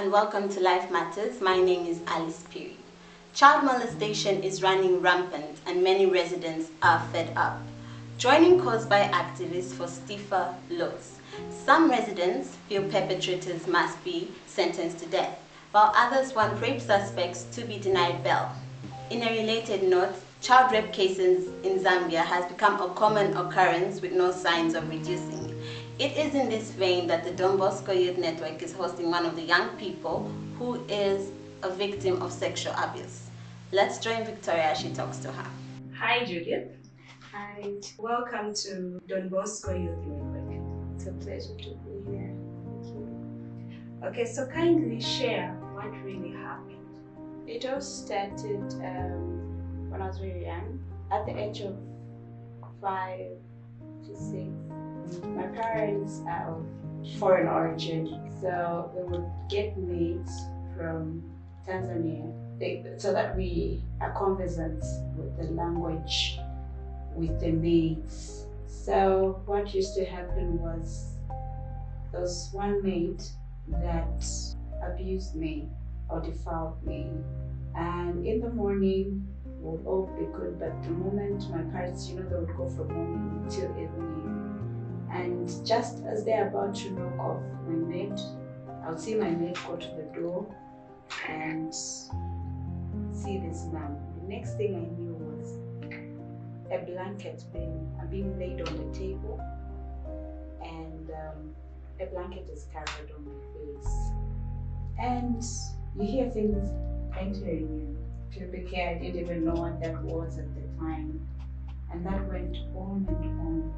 and welcome to Life Matters. My name is Alice Piri. Child molestation is running rampant and many residents are fed up. Joining cause by activists for stiffer laws. Some residents feel perpetrators must be sentenced to death, while others want rape suspects to be denied bail. In a related note, child rape cases in Zambia has become a common occurrence with no signs of reducing. It is in this vein that the Don Bosco Youth Network is hosting one of the young people who is a victim of sexual abuse. Let's join Victoria as she talks to her. Hi Judith. Hi. Welcome to Don Bosco Youth Network. It's a pleasure to be here. Thank you. Okay, so kindly share what really happened. It all started when I was very young, at the age of 5 to 6. My parents are of foreign origin, so they would get maids from Tanzania so that we are conversant with the language with the maids. So what used to happen was there was one maid that abused me or defiled me, and in the morning would all be good, but the moment my parents, they would go from morning till evening, and just as they're about to knock off my maid, I would see my maid go to the door and see this man. The next thing I knew was a blanket being laid on the table, and a blanket is covered on my face, and you hear things entering you. Pubic hair, I didn't even know what that was at the time. And that went on and on.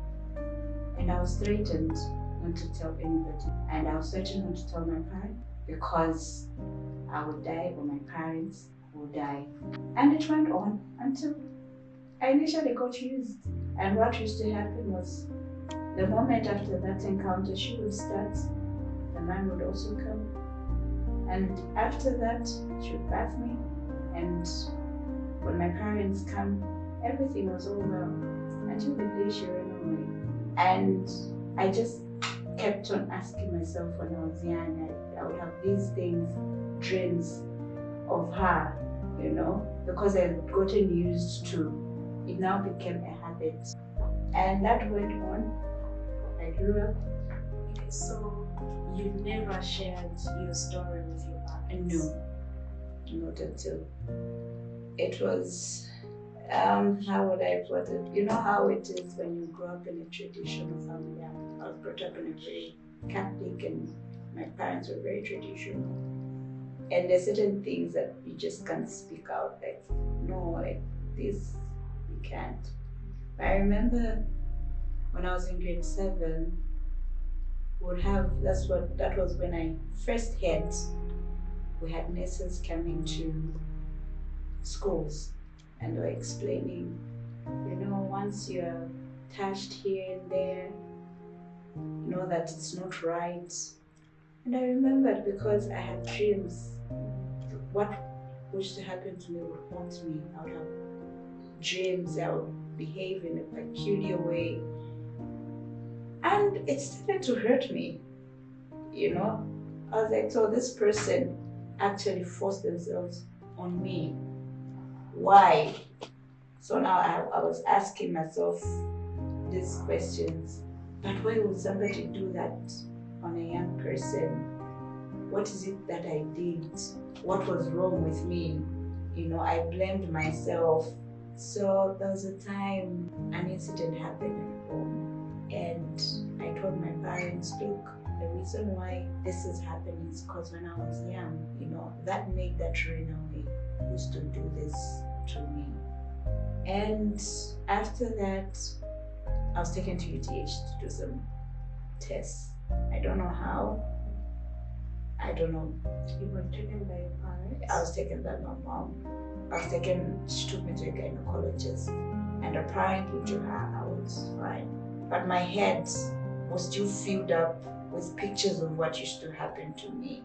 And I was threatened not to tell anybody. And I was threatened not to tell my parents because I would die or my parents would die. And it went on until I initially got used. And what used to happen was the moment after that encounter, she would start, the man would also come. And after that, she would bath me. And when my parents come, everything was all well until the day she ran away. And I just kept on asking myself when I was young, I would have these things, dreams of her, because I had gotten used to. It now became a habit. And that went on. I grew up. Okay, so you never shared your story with your parents? No. Not until it was, how would I put it? You know how it is when you grow up in a traditional family. I was brought up in a very Catholic, and my parents were very traditional. And there's certain things that you just can't speak out, like, no, like this, you can't. But I remember when I was in grade 7, that was when I first had. We had nurses coming to schools, and they were explaining, once you're touched here and there, know that it's not right. And I remembered because I had dreams. What was to happen to me would haunt me. I would have dreams, I would behave in a peculiar way. And it started to hurt me, I was like, so this person actually forced themselves on me. Why? So now I was asking myself these questions. But why would somebody do that on a young person? What is it that I did? What was wrong with me? I blamed myself. So there was a time an incident happened at home, and I told my parents, look, the reason why this is happening is because when I was young, that maid that ran away used to do this to me. And after that, I was taken to UTH to do some tests. I don't know how. I don't know. You were taken by your parents? I was taken by my mom. She took me to a gynecologist, and apparently to her, I was fine. But my head was still filled up with pictures of what used to happen to me.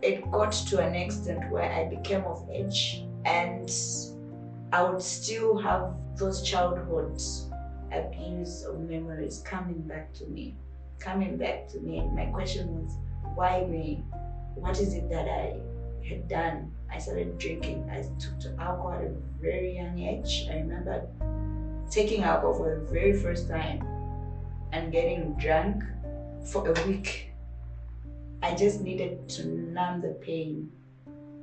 It got to an extent where I became of age, and I would still have those childhood abuse of memories coming back to me. And my question was, why me? what is it that I had done? I started drinking. I took to alcohol at a very young age. I remember taking alcohol for the very first time and getting drunk for a week. I just needed to numb the pain.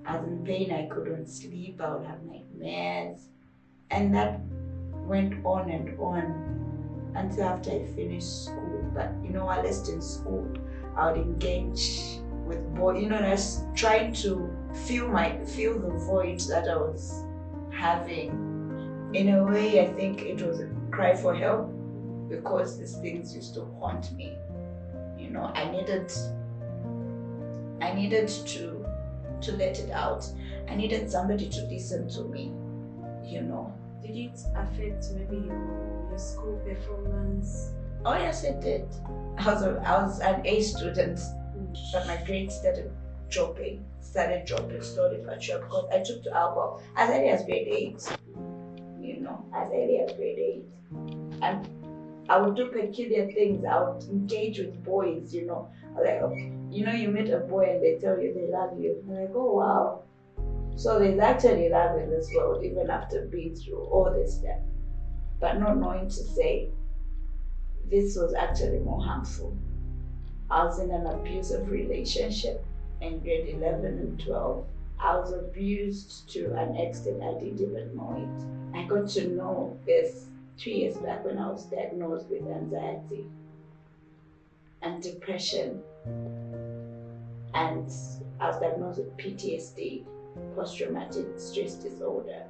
I was in pain, I couldn't sleep, I would have nightmares. And that went on and on until after I finished school. But while I was in school, I would engage with boys, and I was trying to feel the void that I was having. In a way, I think it was a cry for help because these things used to haunt me. I needed to let it out. I needed somebody to listen to me. Did it affect maybe your school performance? Oh yes, it did. I was an A student, but my grades started dropping slowly but sure, because I took to alcohol as early as grade 8. As early as grade 8. And I would do peculiar things. I would engage with boys, Like, you meet a boy and they tell you they love you. I'm like, oh wow. So there's actually love in this world, even after being through all this stuff. But not knowing to say, this was actually more harmful. I was in an abusive relationship in grade 11 and 12. I was abused to an extent I didn't even know it. I got to know this 3 years back when I was diagnosed with anxiety and depression. And I was diagnosed with PTSD, post-traumatic stress disorder.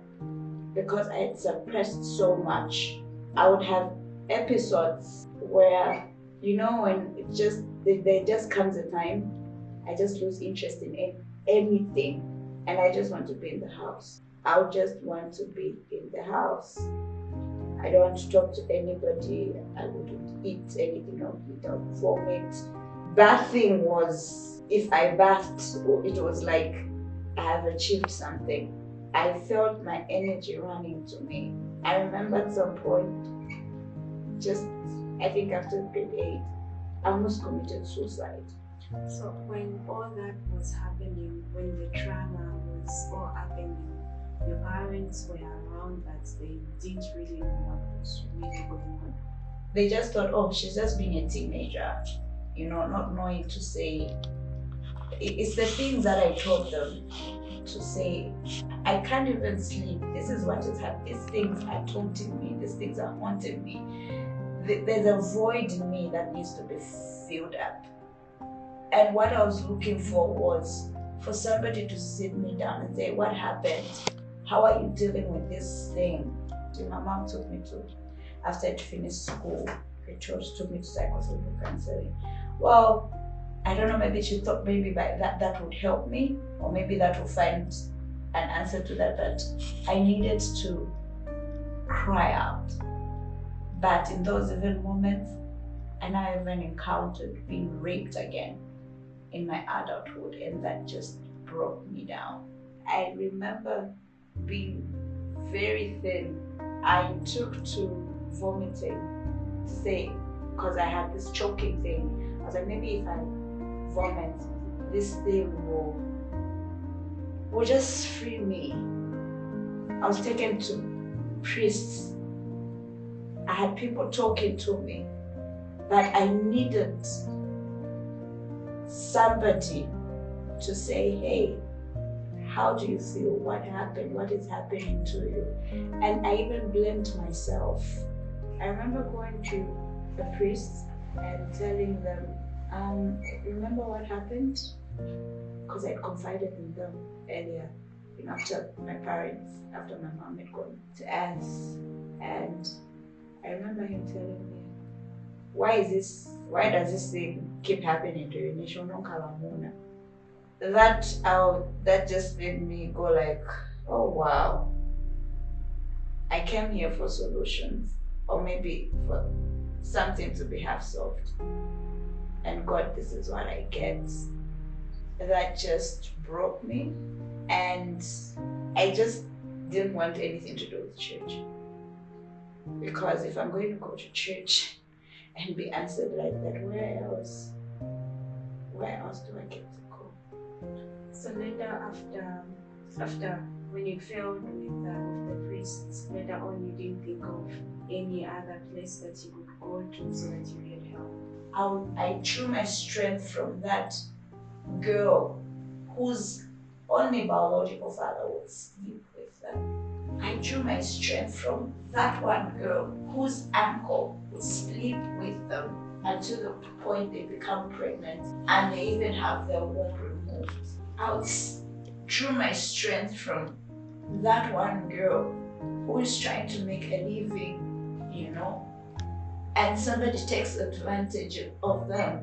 Because I had suppressed so much, I would have episodes where, when there just comes a time, I just lose interest in anything. And I just want to be in the house. I would just want to be in the house. I don't want to talk to anybody. I wouldn't eat anything or eat or vomit. Bathing was, if I bathed, it was like I have achieved something. I felt my energy running to me. I remember at some point, I think after grade 8, I almost committed suicide. So when all that was happening, when the trauma was all happening, your parents were around, but they didn't really know what was really going on. They just thought, oh, she's just being a teenager, not knowing to say. It's the things that I told them to say. I can't even sleep. This is what is happening. These things are taunting me. These things are haunting me. There's a void in me that needs to be filled up. And what I was looking for was for somebody to sit me down and say, what happened? How are you dealing with this thing? So my mom took me to, after I finished school, the church took me to psychosocial counseling. Well, I don't know, maybe she thought maybe by that would help me, or maybe that would find an answer to that, but I needed to cry out. But in those even moments, and I even encountered being raped again in my adulthood, and that just broke me down. I remember being very thin. I took to vomiting, because I had this choking thing. I was like, maybe if I vomit, this thing will just free me. I was taken to priests. I had people talking to me, but I needed somebody to say, hey, how do you feel? What happened? What is happening to you? And I even blamed myself. I remember going to the priests and telling them, remember what happened? Because I confided in them earlier, after my mom had gone to us. And I remember him telling me, why does this thing keep happening to you? That just made me go like, oh wow, I came here for solutions, or maybe for something to be half solved. And God, this is what I get. That just broke me, and I just didn't want anything to do with church. Because if I'm going to go to church and be answered like that, where else do I get to go? So later, after when you failed with the priests, later on you didn't think of any other place that you could go to so that you get help. I drew my strength from that girl whose only biological father would sleep with them. I drew my strength from that one girl whose uncle would sleep with them until the point they become pregnant and they even have their womb removed. I drew my strength from that one girl who is trying to make a living, you know, and somebody takes advantage of them.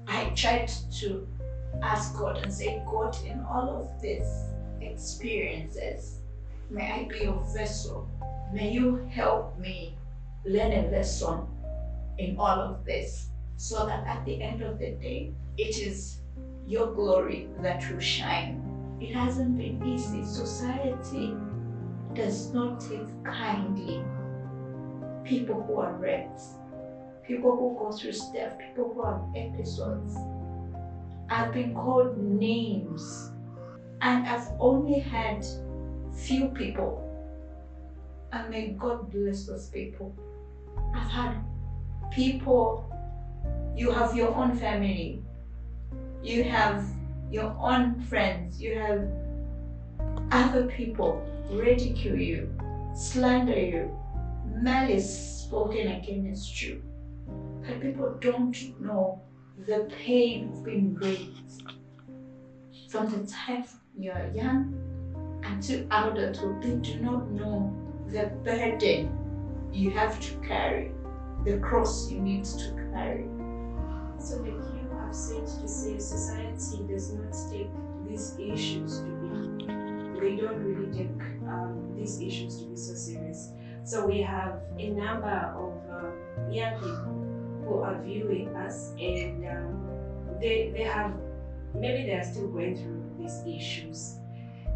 I tried to ask God and say, God, in all of these experiences, may I be your vessel. May you help me learn a lesson in all of this, so that at the end of the day, it is your glory that will shine. It hasn't been easy. Society does not take kindly people who are raped, people who go through stuff, people who have episodes. I've been called names, and I've only had few people, and may God bless those people. I've had people, you have your own family, you have your own friends, you have other people ridicule you, slander you, malice spoken against you. But people don't know the pain of being raped from the time you're young until adulthood. They do not know the burden you have to carry, the cross you need to carry. So like you have said to say, society does not take these issues to be, they don't really take these issues to be so serious. So we have a number of young people who are viewing us, and they have, maybe they are still going through these issues.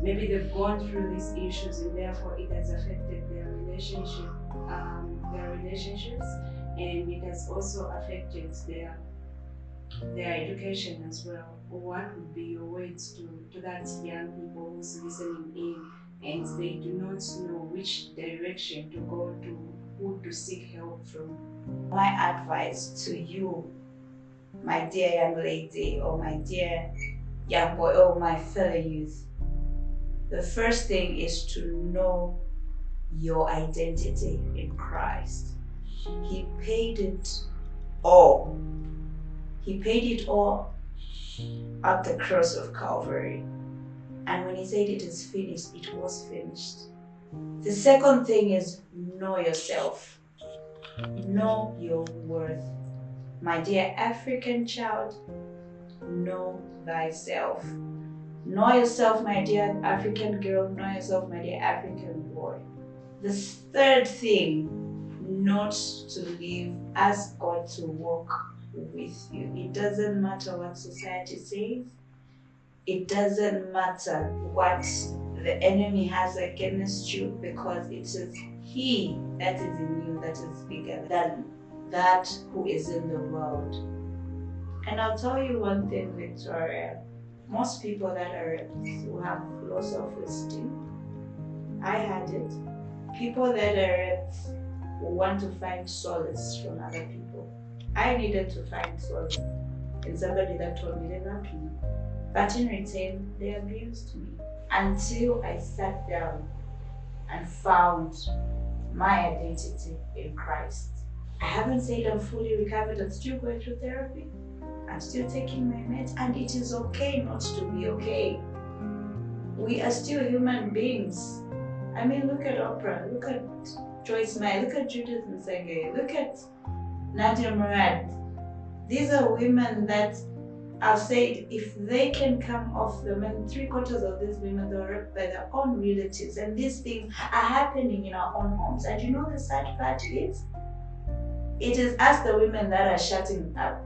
Maybe they've gone through these issues, and therefore it has affected their relationships, and it has also affected their education as well. What would be your words to that young people who's listening in and they do not know which direction to go to, who to seek help from? My advice to you, my dear young lady, or my dear young boy, or my fellow youth, the first thing is to know your identity in Christ. He paid it all. He paid it all at the cross of Calvary. And when he said it is finished, it was finished. The second thing is know yourself. Know your worth. My dear African child, know thyself. Know yourself, my dear African girl. Know yourself, my dear African boy. The third thing, not to live, ask God to walk with you. It doesn't matter what society says. It doesn't matter what the enemy has against you, because it is He that is in you that is bigger than that who is in the world. And I'll tell you one thing, Victoria. Most people that are raped who have low self-esteem, I had it. People that are raped who want to find solace from other people. I needed to find solace in somebody that told me they loved me. But in return, they abused me until I sat down and found my identity in Christ. I haven't said I'm fully recovered. I'm still going through therapy. I'm still taking my meds, and it is okay not to be okay. We are still human beings. I mean, look at Oprah, look at Joyce Meyer, look at Judith Nsenge, look at Nadia Murad. These are women that I've said if they can come off them, and 3/4 of these women they were raped by their own relatives, and these things are happening in our own homes. And you know the sad part is, it is us the women that are shutting up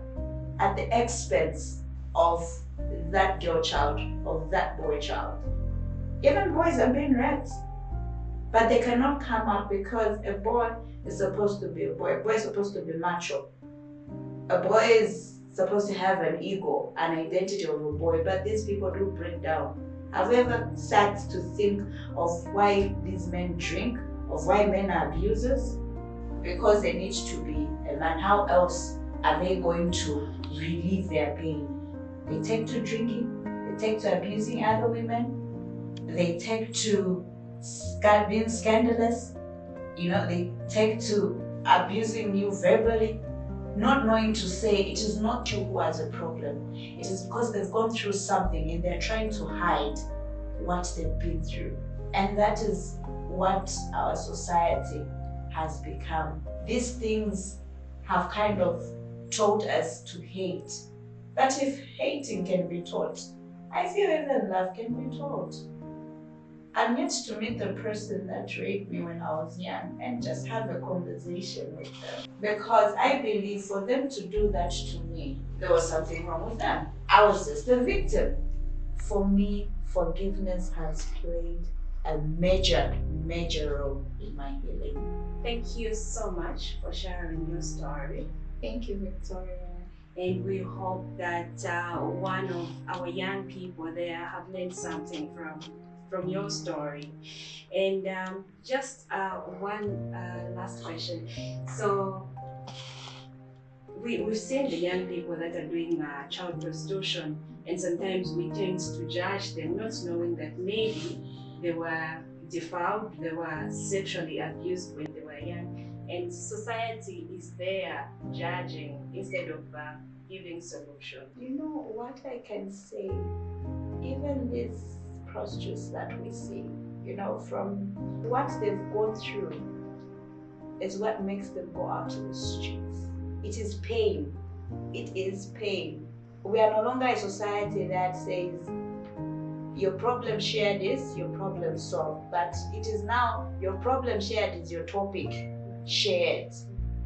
at the expense of that girl child, of that boy child. Even boys are being raped, but they cannot come up because a boy is supposed to be a boy. A boy is supposed to be macho. A boy is supposed to have an ego, an identity of a boy, but these people do break down. Have you ever sat to think of why these men drink, of why men are abusers? Because they need to be a man. How else are they going to relieve their pain? They take to drinking, they take to abusing other women, they take to being scandalous, they take to abusing you verbally, not knowing to say it is not you who has a problem. It is because they've gone through something and they're trying to hide what they've been through. And that is what our society has become. These things have kind of taught us to hate. But if hating can be taught, I feel even love can be taught. I'm yet to meet the person that raped me when I was young and just have a conversation with them. Because I believe for them to do that to me, there was something wrong with them. I was just a victim. For me, forgiveness has played a major role in my healing. Thank you so much for sharing your story. Thank you, Victoria. And we hope that one of our young people there have learned something from your story. And just one last question. So we've seen the young people that are doing child prostitution, and sometimes we tend to judge them, not knowing that maybe they were defiled, they were sexually abused when they were young. And society is there judging instead of giving solution. You know what I can say? Even these prostitutes that we see, from what they've gone through is what makes them go out to the streets. It is pain. It is pain. We are no longer a society that says, your problem shared is your problem solved. But it is now, your problem shared is your topic shared.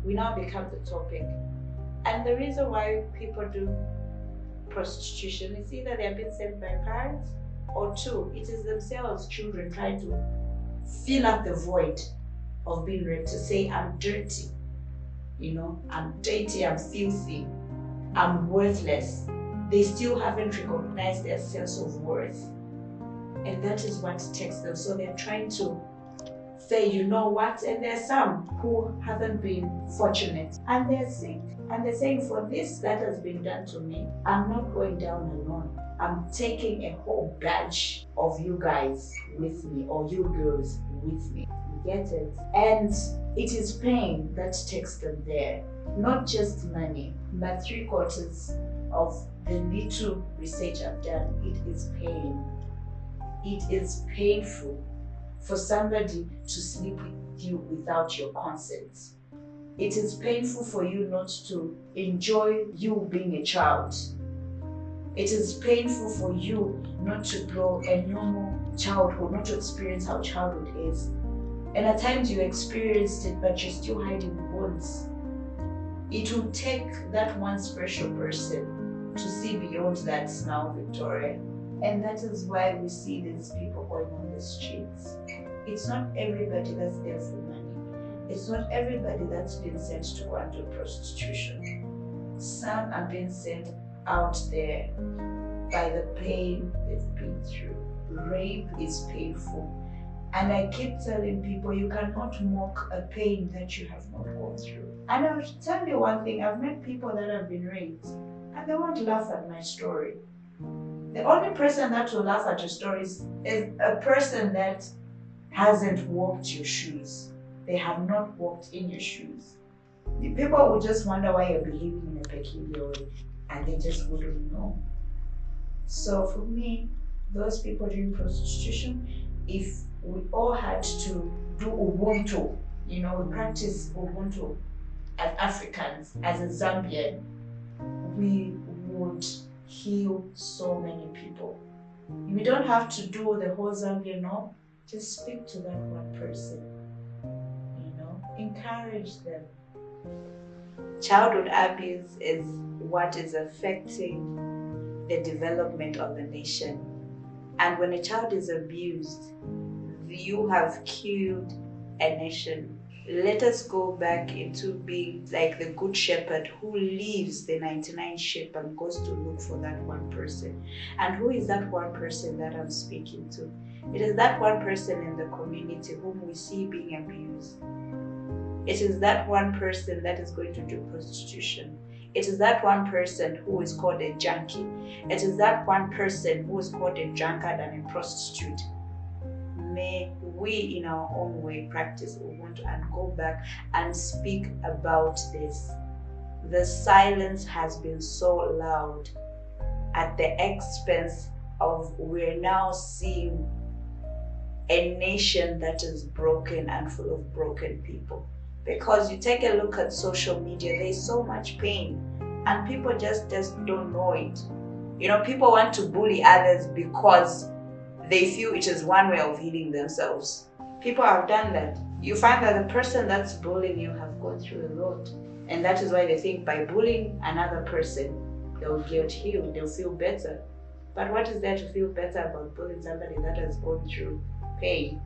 We now become the topic. And the reason why people do prostitution is either they are being sent by parents, or two, it is themselves, children, trying to fill up the void of being raped, to say, I'm dirty, I'm dirty, I'm filthy, I'm worthless. They still haven't recognized their sense of worth. And that is what takes them. So they're trying to say, you know what? And there's some who haven't been fortunate and they're sick. And they're saying, for this that has been done to me, I'm not going down alone. I'm taking a whole batch of you guys with me, or you girls with me. You get it? And it is pain that takes them there. Not just money, but 3/4 of the little research I've done, it is pain. It is painful for somebody to sleep with you without your consent. It is painful for you not to enjoy you being a child. It is painful for you not to grow a normal childhood, not to experience how childhood is. And at times you experienced it, but you're still hiding wounds. It will take that one special person to see beyond that now, Victoria. And that is why we see these people going on the streets. It's not everybody that's there for money. It's not everybody that's been sent to go and do prostitution. Some are being sent out there by the pain they've been through. Rape is painful. And I keep telling people, you cannot mock a pain that you have not gone through. And I'll tell you one thing, I've met people that have been raped and they won't laugh at my story. The only person that will laugh at your stories is a person that hasn't walked your shoes. They have not walked in your shoes. The people will just wonder why you're behaving in a peculiar way, and they just wouldn't know. So for me, those people doing prostitution, if we all had to do Ubuntu, we practice Ubuntu as Africans, as a Zambian, we would heal so many people. We don't have to do the whole Zambia, no. Just speak to that one person, encourage them. Childhood abuse is what is affecting the development of the nation. And when a child is abused, you have killed a nation. let us go back into being like the good shepherd who leaves the 99 sheep and goes to look for that one person. And who is that one person that I'm speaking to? It is that one person in the community whom we see being abused. It is that one person that is going to do prostitution. It is that one person who is called a junkie. It is that one person who is called a drunkard and a prostitute. May we in our own way practice Ubuntu and go back and speak about this. The silence has been so loud at the expense of we're now seeing a nation that is broken and full of broken people. Because you take a look at social media, there's so much pain and people just don't know it. People want to bully others because they feel it is one way of healing themselves. People have done that. You find that the person that's bullying you have gone through a lot. And that is why they think by bullying another person, they'll get healed, they'll feel better. But what is there to feel better about bullying somebody that has gone through pain?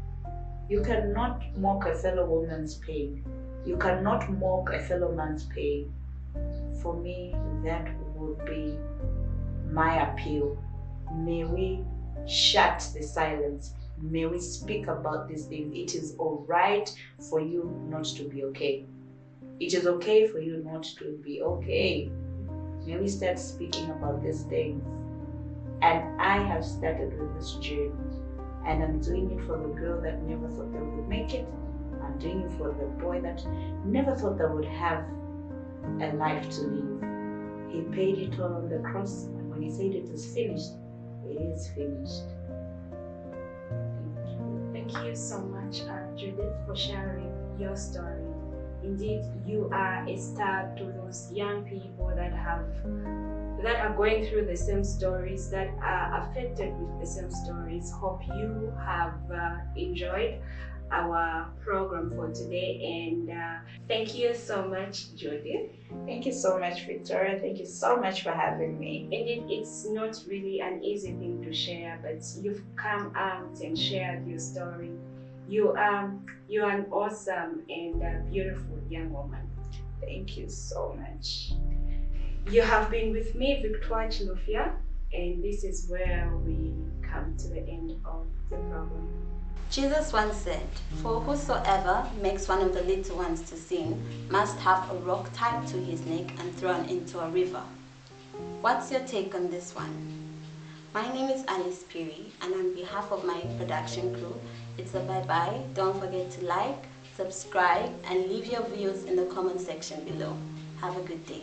You cannot mock a fellow woman's pain. You cannot mock a fellow man's pain. For me, that would be my appeal. May we shut the silence. May we speak about these things. It is all right for you not to be okay. It is okay for you not to be okay. May we start speaking about these things. And I have started with this journey. And I'm doing it for the girl that never thought they would make it. I'm doing it for the boy that never thought they would have a life to live. He paid it all on the cross. And when he said it is finished, it is finished. Thank you so much, Judith, for sharing your story. Indeed, you are a star to those young people that are going through the same stories, that are affected with the same stories. Hope you have enjoyed our program for today, and thank you so much, Judith. Thank you so much, Victoria. Thank you so much for having me. Indeed, it's not really an easy thing to share, but you've come out and shared your story. You're an awesome and beautiful young woman. Thank you so much. You have been with me, Victoria Chilufya, and this is where we come to the end of the program. Jesus once said, "For whosoever makes one of the little ones to sin must have a rock tied to his neck and thrown into a river." What's your take on this one? My name is Alice Piri, and on behalf of my production crew, it's a bye-bye. Don't forget to like, subscribe, and leave your views in the comment section below. Have a good day.